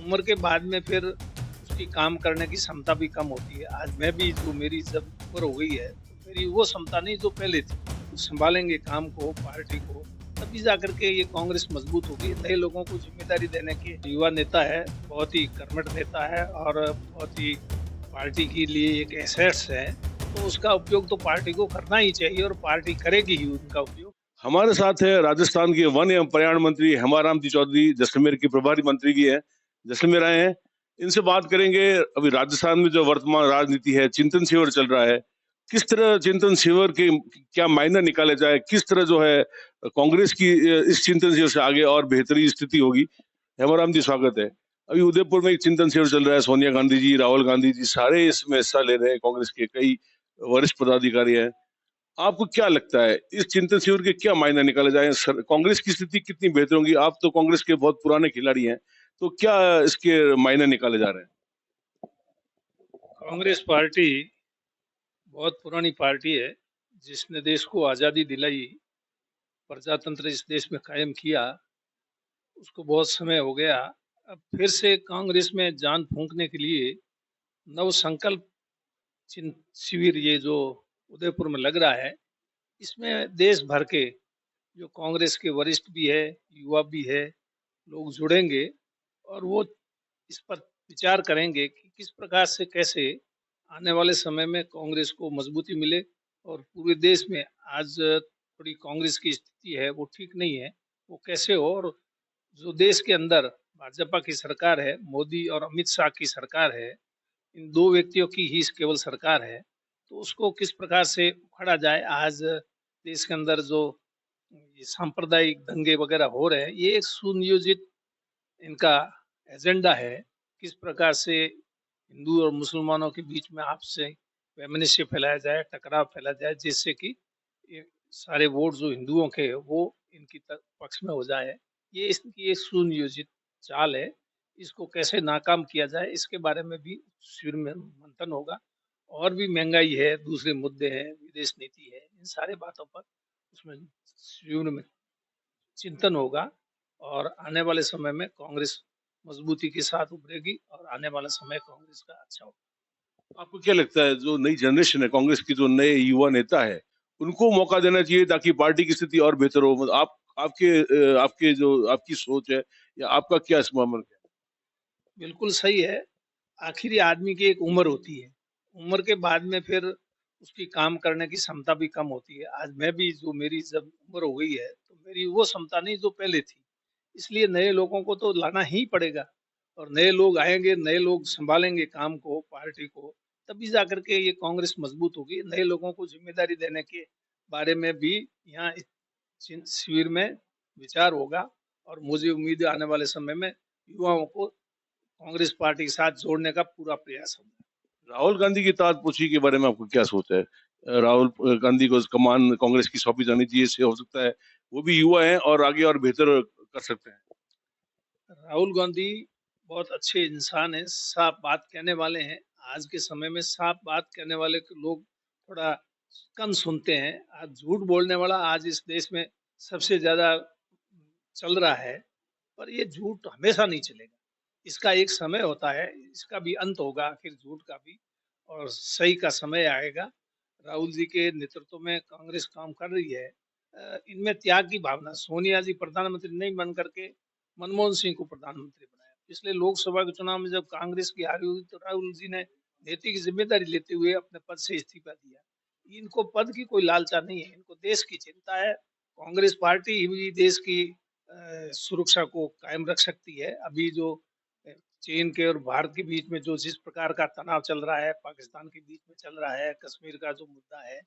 उम्र के बाद में फिर उसकी काम करने की क्षमता भी कम होती है। आज मैं भी जो मेरी जब उम्र हो गई है, तो मेरी वो क्षमता नहीं जो पहले थी। सँभालेंगे काम को, पार्टी को, तभी जाकर के ये कांग्रेस मजबूत होगी। नए लोगों को ज़िम्मेदारी देने के युवा नेता है, बहुत ही कर्मठ नेता है और बहुत ही पार्टी के लिए एक एसेट्स है, तो उसका उपयोग तो पार्टी को करना ही चाहिए और पार्टी करेगी ही उनका उपयोग। हमारे साथ है राजस्थान के वन एवं पर्यावरण मंत्री हेमाराम जी चौधरी, जैसलमेर के प्रभारी मंत्री भी है, जैसलमेर आए हैं। इनसे बात करेंगे। अभी राजस्थान में जो वर्तमान राजनीति है, चिंतन शिविर चल रहा है, किस तरह चिंतन शिविर के क्या मायने निकाले जाए, किस तरह जो है कांग्रेस की इस चिंतन शिविर से आगे और बेहतरीन स्थिति होगी। हेमाराम जी, स्वागत है। अभी उदयपुर में एक चिंतन शिविर चल रहा है, सोनिया गांधी जी, राहुल गांधी जी सारे इसमें हिस्सा ले रहे हैं, कांग्रेस के कई वरिष्ठ पदाधिकारी हैं। आपको क्या लगता है इस चिंतन शिविर के क्या मायने निकाले जाए, कांग्रेस की स्थिति कितनी बेहतर होगी? आप तो कांग्रेस के बहुत पुराने खिलाड़ी हैं, तो क्या इसके मायने निकाले जा रहे हैं? कांग्रेस पार्टी बहुत पुरानी पार्टी है, जिसने देश को आज़ादी दिलाई, प्रजातंत्र इस देश में कायम किया, उसको बहुत समय हो गया। अब फिर से कांग्रेस में जान फूँकने के लिए नव संकल्प शिविर ये जो उदयपुर में लग रहा है, इसमें देश भर के जो कांग्रेस के वरिष्ठ भी है, युवा भी है, लोग जुड़ेंगे और वो इस पर विचार करेंगे कि किस प्रकार से कैसे आने वाले समय में कांग्रेस को मजबूती मिले और पूरे देश में आज थोड़ी कांग्रेस की स्थिति है वो ठीक नहीं है, वो कैसे हो। और जो देश के अंदर भाजपा की सरकार है, मोदी और अमित शाह की सरकार है, इन दो व्यक्तियों की ही केवल सरकार है, तो उसको किस प्रकार से उखाड़ा जाए। आज देश के अंदर जो ये सांप्रदायिक दंगे वगैरह हो रहे हैं, ये एक सुनियोजित इनका एजेंडा है। किस प्रकार से हिंदू और मुसलमानों के बीच में आपसे वैमनस्य फैलाया जाए, टकराव फैलाया जाए, जिससे कि ये सारे वोट जो हिंदुओं के हैं, वो इनकी पक्ष में हो जाए। ये इसकी एक सुनियोजित चाल है। इसको कैसे नाकाम किया जाए, इसके बारे में भी शिविर में मंथन होगा। और भी महंगाई है, दूसरे मुद्दे हैं, विदेश नीति है, इन सारे बातों पर उसमें शिविर में चिंतन होगा और आने वाले समय में कांग्रेस मजबूती के साथ उभरेगी और आने वाला समय कांग्रेस का अच्छा होगा। आपको क्या लगता है जो नई जनरेशन है, कांग्रेस की जो नए युवा नेता है, उनको मौका देना चाहिए ताकि पार्टी की स्थिति और बेहतर हो? मतलब आपके जो आपकी सोच है या आपका क्या इस मामले में? बिल्कुल सही है। आखिर ये आदमी की एक उम्र होती है। उम्र के बाद में फिर उसकी काम करने की क्षमता भी कम होती है। आज मैं भी जो मेरी जब उम्र हो गई है, तो मेरी वो क्षमता नहीं जो पहले थी। इसलिए नए लोगों को तो लाना ही पड़ेगा और नए लोग आएँगे, नए लोग सँभालेंगे काम को, पार्टी को, तभी जाकर के ये कांग्रेस मजबूत होगी। नए लोगों को ज़िम्मेदारी देने के बारे में भी यहाँ इस शिविर में विचार होगा और मुझे उम्मीद है आने वाले समय में युवाओं को कांग्रेस पार्टी के साथ जोड़ने का पूरा प्रयास होगा। राहुल गांधी की ताजपोशी के बारे में आपको क्या सोच है? राहुल गांधी को कमान कांग्रेस की सौंपी जानी चाहिए, इससे हो सकता है वो भी युवा हैं और आगे और बेहतर कर सकते हैं। राहुल गांधी बहुत अच्छे इंसान हैं, साफ बात कहने वाले हैं। आज के समय में साफ बात कहने वाले लोग थोड़ा कम सुनते हैं। आज झूठ बोलने वाला आज इस देश में सबसे ज़्यादा चल रहा है, पर ये झूठ हमेशा नहीं चलेगा। इसका एक समय होता है, इसका भी अंत होगा आखिर झूठ का भी और सही का समय आएगा। राहुल जी के नेतृत्व में कांग्रेस काम कर रही है। इनमें त्याग की भावना, सोनिया जी प्रधानमंत्री नहीं बन करके मनमोहन सिंह को प्रधानमंत्री बनाया। पिछले लोकसभा के चुनाव में जब कांग्रेस की हारी हुई तो राहुल जी ने नैतिक जिम्मेदारी लेते हुए अपने पद से इस्तीफा दिया। इनको पद की कोई लालसा नहीं है, इनको देश की चिंता है। कांग्रेस पार्टी ही देश की सुरक्षा को कायम रख सकती है। अभी जो चीन के और भारत के बीच में जो जिस प्रकार का तनाव चल रहा है, पाकिस्तान के बीच में चल रहा है, कश्मीर का जो मुद्दा है,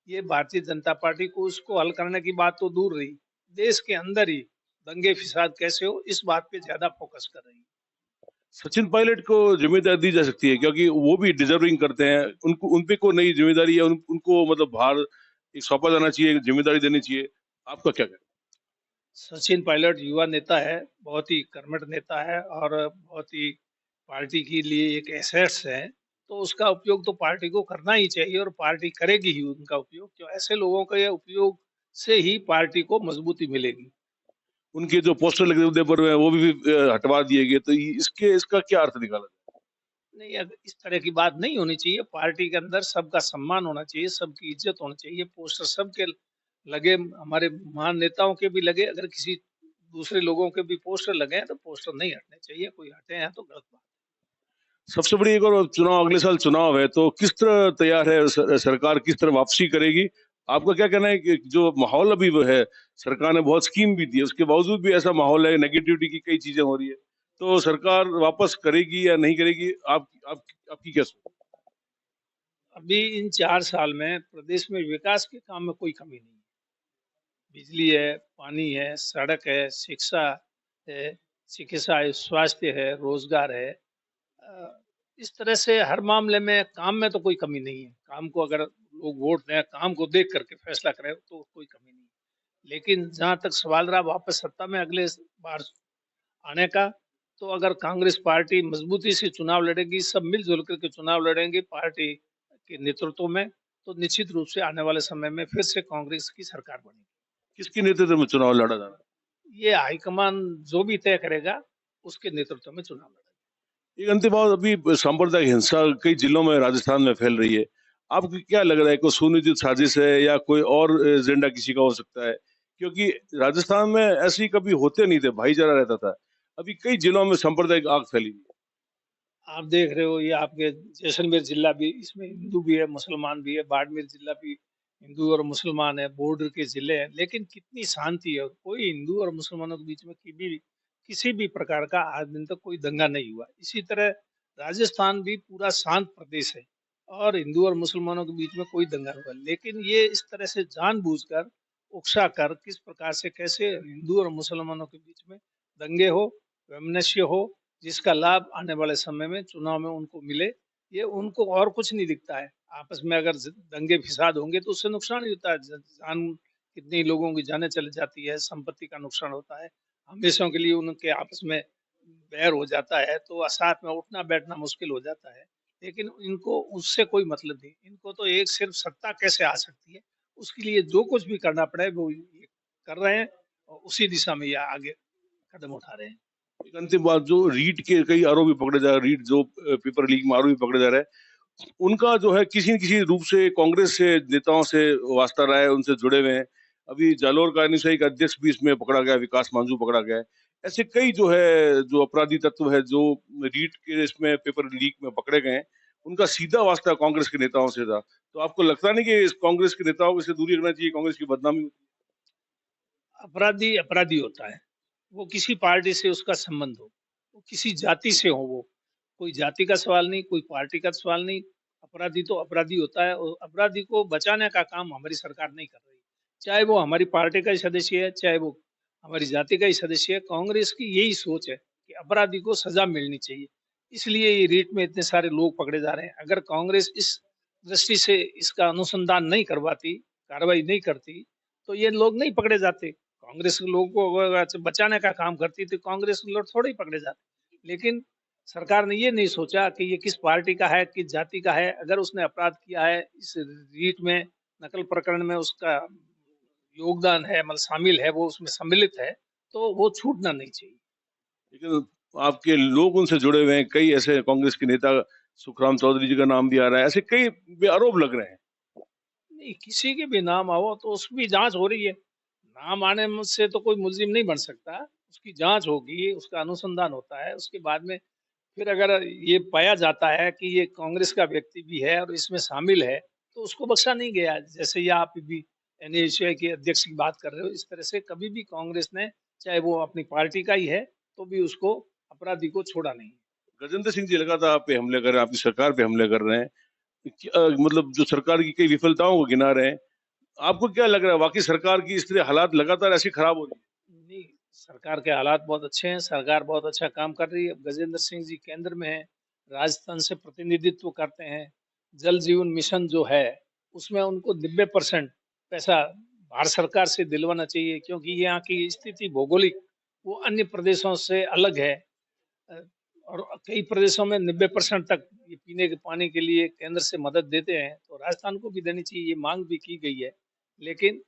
ये भारतीय जनता पार्टी को उसको हल करने की बात तो दूर रही, देश के अंदर ही दंगे फिसाद कैसे हो, इस बात पे ज़्यादा फोकस कर रही है। सचिन पायलट को जिम्मेदारी दी जा सकती है क्योंकि वो भी डिजर्विंग करते हैं, उनको उन पे को नई जिम्मेदारी है, उनको मतलब भार एक सौंपा जाना चाहिए, जिम्मेदारी देनी चाहिए। आपका क्या कहना सचिन पायलट युवा नेता है, बहुत ही कर्मठ नेता है और बहुत ही पार्टी के लिए एक एसेट्स है, तो उसका उपयोग तो पार्टी को करना ही चाहिए और पार्टी करेगी ही उनका उपयोग। क्यों ऐसे लोगों के उपयोग से ही पार्टी को मजबूती मिलेगी। उनके जो पोस्टर लगे उदयपुर में वो भी हटवा दिए गए। तो इसका क्या अर्थ निकाला जाए? नहीं, इस तरह की बात नहीं होनी चाहिए। पार्टी के अंदर सबका सम्मान होना चाहिए, सबकी इज्जत होनी चाहिए। पोस्टर सबके लगे, हमारे महान नेताओं के भी लगे, अगर किसी दूसरे लोगों के भी पोस्टर लगे हैं तो पोस्टर नहीं हटने चाहिए। कोई हटे हैं तो गलत बात। सबसे बड़ी एक और चुनाव, अगले साल चुनाव है, तो किस तरह तैयार है सरकार, किस तरह वापसी करेगी? आपका क्या कहना है कि जो माहौल अभी वो है, सरकार ने बहुत स्कीम भी दी है, उसके बावजूद भी ऐसा माहौल है, नेगेटिविटी की कई चीजें हो रही है, तो सरकार वापस करेगी या नहीं करेगी? आपकी क्या सोच? अभी इन 4 साल में प्रदेश में विकास के काम में कोई कमी नहीं है। बिजली है, पानी है, सड़क है, शिक्षा है, चिकित्सा है, स्वास्थ्य है, रोजगार है। इस तरह से हर मामले में काम में तो कोई कमी नहीं है। काम को अगर लोग वोट दें, काम को देख करके फैसला करें तो कोई कमी नहीं है। लेकिन जहां तक सवाल रहा वापस सत्ता में अगले बार आने का, तो अगर कांग्रेस पार्टी मजबूती से चुनाव लड़ेगी, सब मिलजुल करके चुनाव लड़ेंगे पार्टी के नेतृत्व में, तो निश्चित रूप से आने वाले समय में फिर से कांग्रेस की सरकार बनेगी। किसके नेतृत्व में चुनाव लड़ा जाना? ये हाईकमान जो भी तय करेगा उसके नेतृत्व में चुनाव लड़ेगा। एक अंतिम बात, अभी सांप्रदायिक हिंसा कई जिलों में राजस्थान में फैल रही है, आपको क्या लग रहा है, कोई सुनियोजित साजिश है या कोई और एजेंडा किसी का हो सकता है? क्योंकि राजस्थान में ऐसे कभी होते नहीं थे, भाईचारा रहता था, अभी कई जिलों में सांप्रदायिक आग फैली हुई है। आप देख रहे हो, ये आपके जैसलमेर जिला भी, इसमें हिंदू भी है, मुसलमान भी है। बाड़मेर जिला भी हिंदू और मुसलमान है, बॉर्डर के जिले हैं, लेकिन कितनी शांति है। कोई हिंदू और मुसलमानों के बीच में किसी भी प्रकार का आज दिन तक कोई दंगा नहीं हुआ। इसी तरह राजस्थान भी पूरा शांत प्रदेश है और हिंदू और मुसलमानों के बीच में कोई दंगा नहीं हुआ। लेकिन ये इस तरह से जानबूझकर उकसा कर किस प्रकार से कैसे हिंदू और मुसलमानों के बीच में दंगे हो, वैमनस्य हो, जिसका लाभ आने वाले समय में चुनाव में उनको मिले, ये उनको और कुछ नहीं दिखता है। आपस में अगर दंगे फिसाद होंगे तो उससे नुकसान ही होता है। जान, कितनी लोगों की जानें चली जाती है, संपत्ति का नुकसान होता है, हमेशा के लिए उनके आपस में बैर हो जाता है, तो साथ में उठना बैठना मुश्किल हो जाता है। लेकिन इनको उससे कोई मतलब नहीं, इनको तो एक सिर्फ सत्ता कैसे आ सकती है उसके लिए जो कुछ भी करना पड़े वो ये कर रहे हैं, और उसी दिशा में ये आगे कदम उठा रहे हैं। एक अंतिम बात, जो रीट के कई आरोपी पकड़े जा रहे, रीट जो पेपर लीक में आरोपी पकड़े जा रहे हैं, उनका जो है किसी न किसी रूप से कांग्रेस से नेताओं से वास्ता रहा है, उनसे जुड़े हुए हैं। अभी जालोर का एनएसआई का अध्यक्ष भी इसमें पकड़ा गया, विकास मांझू पकड़ा गया है। ऐसे कई जो है, जो अपराधी तत्व है, जो रीट के इसमें पेपर लीक में पकड़े गए हैं, उनका सीधा वास्ता कांग्रेस के नेताओं से था। तो आपको लगता नहीं कि इस कांग्रेस के नेताओं को इससे दूरी रखना चाहिए, कांग्रेस की बदनामी होती अपराधी अपराधी होता है, वो किसी पार्टी से उसका संबंध हो, वो किसी जाति से हो, वो कोई जाति का सवाल नहीं, कोई पार्टी का सवाल नहीं। अपराधी तो अपराधी होता है, और अपराधी को बचाने का काम हमारी सरकार नहीं कर रही। चाहे वो हमारी पार्टी का ही सदस्य है, चाहे वो हमारी जाति का ही सदस्य है, कांग्रेस की यही सोच है कि अपराधी को सजा मिलनी चाहिए। इसलिए ये रीट में इतने सारे लोग पकड़े जा रहे हैं। अगर कांग्रेस इस दृष्टि से इसका अनुसंधान नहीं करवाती, कार्रवाई नहीं करती, तो ये लोग नहीं पकड़े जाते। कांग्रेस के लोगों को अगर बचाने का काम करती तो कांग्रेस के लोग थोड़े ही पकड़े जाते। लेकिन सरकार ने ये नहीं सोचा कि ये किस पार्टी का है, किस जाति का है। अगर उसने अपराध किया है, इस रीट में नकल प्रकरण में उसका योगदान है, मतलब शामिल है, वो उसमें सम्मिलित है, तो वो छूटना नहीं चाहिए। है। लेकिन आपके लोग उनसे जुड़े हुए हैं, कई ऐसे कांग्रेस के नेता, सुखराम चौधरी जी का नाम भी आ रहा है, ऐसे कई आरोप लग रहे हैं। नहीं, किसी के भी नाम आओ तो उसकी भी जांच हो रही है। नाम आने से तो कोई मुलजिम नहीं बन सकता। उसकी जांच होगी, उसका अनुसंधान होता है, उसके बाद में फिर अगर ये पाया जाता है कि ये कांग्रेस का व्यक्ति भी है और इसमें शामिल है, तो उसको बख्शा नहीं गया। जैसे ये आप भी एनएसयूआई के अध्यक्ष की बात कर रहे हो, इस तरह से कभी भी कांग्रेस ने, चाहे वो अपनी पार्टी का ही है, तो भी उसको, अपराधी को छोड़ा नहीं। गजेंद्र सिंह जी लगातार आप पे हमले कर रहे हैं, आपकी सरकार पे हमले कर रहे हैं, मतलब जो सरकार की कई विफलताओं को गिना रहे हैं। आपको क्या लग रहा है, वाकई सरकार की इस तरह हालात लगातार ऐसी खराब हो रही है? नहीं, सरकार के हालात बहुत अच्छे हैं, सरकार बहुत अच्छा काम कर रही है। गजेंद्र सिंह जी केंद्र में है, राजस्थान से प्रतिनिधित्व करते हैं। जल जीवन मिशन जो है, उसमें उनको 90% पैसा भारत सरकार से दिलवाना चाहिए, क्योंकि यहाँ की स्थिति भौगोलिक वो अन्य प्रदेशों से अलग है। अ, और कई प्रदेशों में 90% तक ये पीने के पानी के लिए केंद्र से मदद देते हैं, तो राजस्थान को भी देनी चाहिए, ये मांग भी की गई है। लेकिन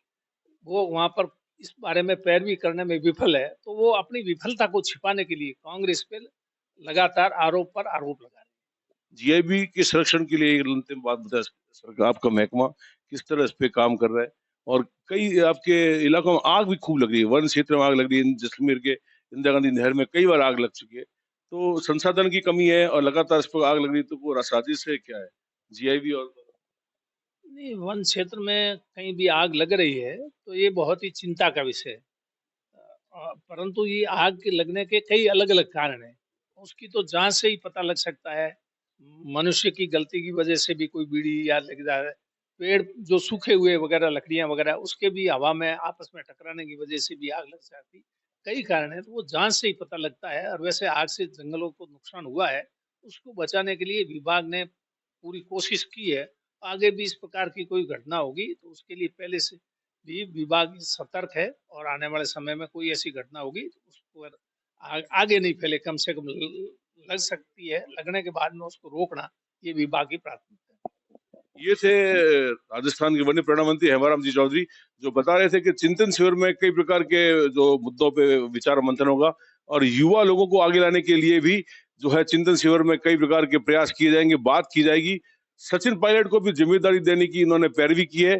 वो वहाँ पर इस बारे में पैरवी करने में विफल है, तो वो अपनी विफलता को छिपाने के लिए कांग्रेस पे लगातार आरोप पर आरोप लगा रही जीआईबी के संरक्षण के लिए एक अंतिम बात बताए, सरकार आपका महकमा किस तरह इस पे काम कर रहा है? और कई आपके इलाकों में आग भी खूब लग रही है, वन क्षेत्र में आग लग रही है, जैसलमेर के इंदिरा गांधी नहर में कई बार आग लग चुकी है। तो संसाधन की कमी है और लगातार इस पर आग लग रही है, तो वो साजिश है क्या है? जीआईबी और है। नहीं, वन क्षेत्र में कहीं भी आग लग रही है, तो ये बहुत ही चिंता का विषय है। परंतु ये आग के लगने के कई अलग-अलग कारण हैं। उसकी तो जाँच से ही पता लग सकता है। मनुष्य की गलती की वजह से भी कोई बीड़ी या लग जाए, पेड़ जो सूखे हुए वगैरह लकड़ियाँ वगैरह उसके भी हवा में आपस में टकराने की वजह से भी आग लग जाती। कई कारण हैं, तो वो जाँच से ही पता लगता है और वैसे आग से जंगलों को नुकसान हुआ है, उसको बचाने के लिए विभाग ने पूरी कोशिश की है। आगे भी इस प्रकार की कोई घटना होगी, तो उसके लिए पहले से भी विभाग सतर्क है और आने वाले समय में कोई ऐसी घटना होगी तो उसको आगे नहीं फैले, कम से कम लग सकती है, लगने के बाद में उसको रोकना ये विभाग की प्राथमिकता है। ये थे राजस्थान के वन्य प्राणी मंत्री हेमाराम जी चौधरी, जो बता रहे थे कि चिंतन शिविर में कई प्रकार के जो मुद्दों पे विचार मंथन होगा और युवा लोगों को आगे लाने के लिए भी जो है चिंतन शिविर में कई प्रकार के प्रयास किए जाएंगे, बात की जाएगी। सचिन पायलट को भी जिम्मेदारी देने की इन्होंने पैरवी की है।